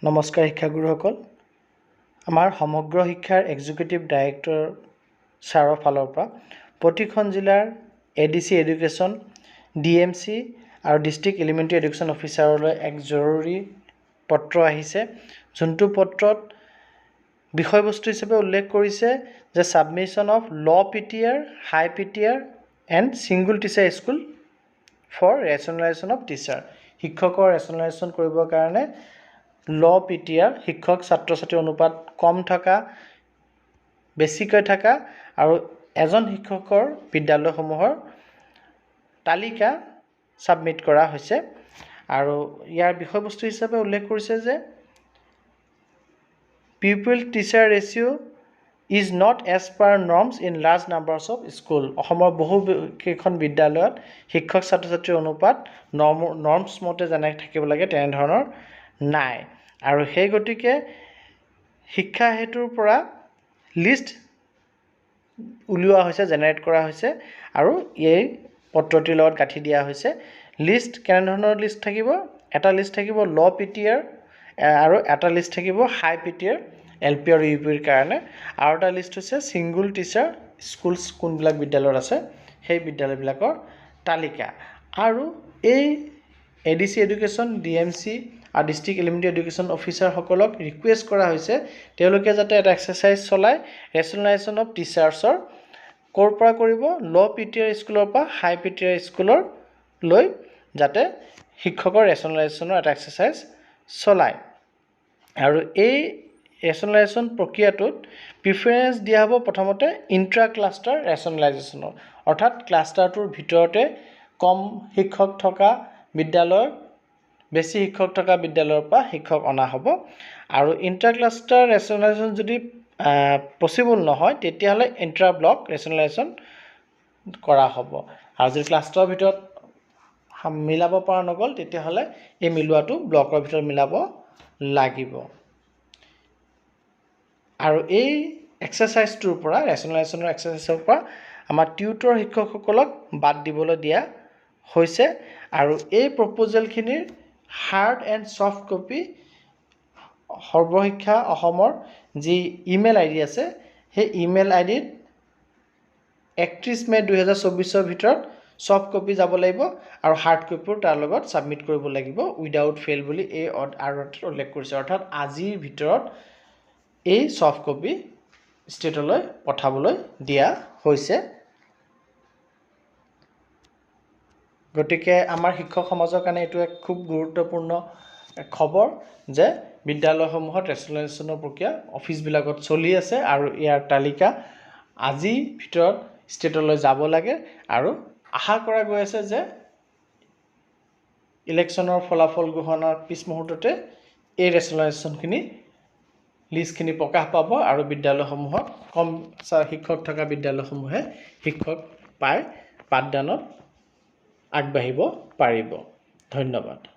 নমস্কাৰ শিক্ষাগুৰুসকল আমাৰ সমগ্ৰ শিক্ষাৰ এক্সিকিউটিভ ডাইৰেক্টৰ ছাৰৰ ফালৰ পৰা প্ৰতিখন জিলাৰ এডিসি এডুকেশ্যন ডিএমসি আৰু ডিস্ট্ৰিক্ট এলিমেণ্টাৰী এডুকেশ্যন অফিচাৰলৈ এক জৰুৰী পত্ৰ আহিছে যোনটো পত্ৰত বিষয়বস্তু হিচাপে উল্লেখ কৰিছে যে submission of low PTR high PTR and single teacher school for rationalisation of teacher শিক্ষকৰ ৰেচনেলাইজেশ্যন কৰিবৰ কাৰণে ল পিটিআৰ শিক্ষক ছাত্ৰ ছাত্ৰী অনুপাত কম থকা বেছিকৈ থকা আৰু এজন শিক্ষকৰ বিদ্যালয়সমূহৰ তালিকা সাবমিট কৰা হৈছে আৰু ইয়াৰ বিষয়বস্তু হিচাপে উল্লেখ কৰিছে যে pupil teacher ratio is not as per norms in large numbers of school অসমৰ বহু কেইখন বিদ্যালয়ত শিক্ষক ছাত্ৰ ছাত্ৰীৰ অনুপাত নৰ্মছ মতে যেনে থাকিব লাগে তেনে ধৰণৰ নাই আৰু সেই গতিকে শিক্ষা হেতুৰ পৰা লিষ্ট উলিওৱা হৈছে জেনাৰেট কৰা হৈছে আৰু এই পত্ৰটিৰ লগত গাঁঠি দিয়া হৈছে লিষ্ট কেনে ধৰণৰ লিষ্ট থাকিব এটা লিষ্ট থাকিব ল পিটিআৰ আৰু এটা লিষ্ট থাকিব হাই পিটিআৰ এলপি আৰু ইউপিৰ কাৰণে আৰু এটা লিষ্ট হৈছে সিঙ্গল টিচাৰ স্কুলছ কোনবিলাক বিদ্যালয়ত আছে সেই বিদ্যালয়বিলাকৰ তালিকা আৰু এই এডিসি এডুকেশ্যন ডিএমসি আৰু ডিস্ট্ৰিক্ট এলিমেণ্টাৰী এডুকেশ্যন অফিচাৰসকলক ৰিকুৱেষ্ট কৰা হৈছে তেওঁলোকে যাতে এটা এক্সাৰচাইজ চলাই ৰেচনেলাইজেশ্যন অফ টিচাৰ্ছৰ ক'ৰ পৰা কৰিব ল পিটিআৰ স্কুলৰ পৰা হাই পিটিআৰ স্কুলৰ লৈ যাতে শিক্ষকৰ ৰেচনেলাইজেশ্যনৰ এটা এক্সাৰচাইজ চলায় আৰু এই ৰেচনেলাইজেশ্যন প্ৰক্ৰিয়াটোত প্ৰিফাৰেঞ্চ দিয়া হ'ব প্ৰথমতে ইণ্ট্ৰা ক্লাষ্টাৰ ৰেচনেলাইজেশ্যনৰ অৰ্থাৎ ক্লাষ্টাৰটোৰ ভিতৰতে কম শিক্ষক থকা বিদ্যালয় বেছি শিক্ষক থকা বিদ্যালয়ৰ পৰা শিক্ষক অনা হ'ব আৰু ইণ্টাৰ ক্লাষ্টাৰ ৰেচনেলাইজেশ্যন যদি পচিবল নহয় তেতিয়াহ'লে ইণ্ট্ৰা ব্লক ৰেচনেলাইজেশ্যন কৰা হ'ব আৰু যদি ক্লাষ্টাৰৰ ভিতৰত মিলাব পৰা নগ'ল তেতিয়াহ'লে এই মিলোৱাটো ব্লকৰ ভিতৰত মিলাব লাগিব আৰু এই এক্সাৰচাইজটোৰ পৰা ৰেচনেলাইজেশ্যনৰ এক্সাৰচাইজৰ পৰা আমাৰ টিউটৰ শিক্ষকসকলক বাদ দিবলৈ দিয়া হৈছে আৰু এই প্ৰপ'জেলখিনিৰ হাৰ্ড এণ্ড ছফ্ট কপি সৰ্বশিক্ষা অসমৰ যি ইমেইল আইডি আছে সেই ইমেইল আইডিত 31 মে 2024 ভিতৰত ছফ্ট কপি যাব লাগিব আৰু হাৰ্ড কপিও তাৰ লগত সাবমিট কৰিব লাগিব উইদাউট ফেইল বুলি এই আৰটিত উল্লেখ কৰিছে অৰ্থাৎ আজিৰ ভিতৰত এই ছফ্ট কপি ষ্টেটলৈ পঠাবলৈ দিয়া হৈছে গতিকে আমাৰ শিক্ষক সমাজৰ কাৰণে এইটো এক খুব গুৰুত্বপূৰ্ণ খবৰ যে বিদ্যালয়সমূহত ৰেচনেলাইজেশ্যনৰ প্ৰক্ৰিয়া অফিচবিলাকত চলি আছে আৰু ইয়াৰ তালিকা আজিৰ ভিতৰত ষ্টেটলৈ যাব লাগে আৰু আশা কৰা গৈ আছে যে ইলেকশ্যনৰ ফলাফল ঘোষণাৰ পিছ মুহূৰ্ততে এই ৰেচনেলাইজেশ্যনখিনি লিষ্টখিনি প্ৰকাশ পাব আৰু বিদ্যালয়সমূহত কম শিক্ষক থকা বিদ্যালয়সমূহে শিক্ষক পাই পাঠদানত আগবাঢ়িব পাৰিব ধন্যবাদ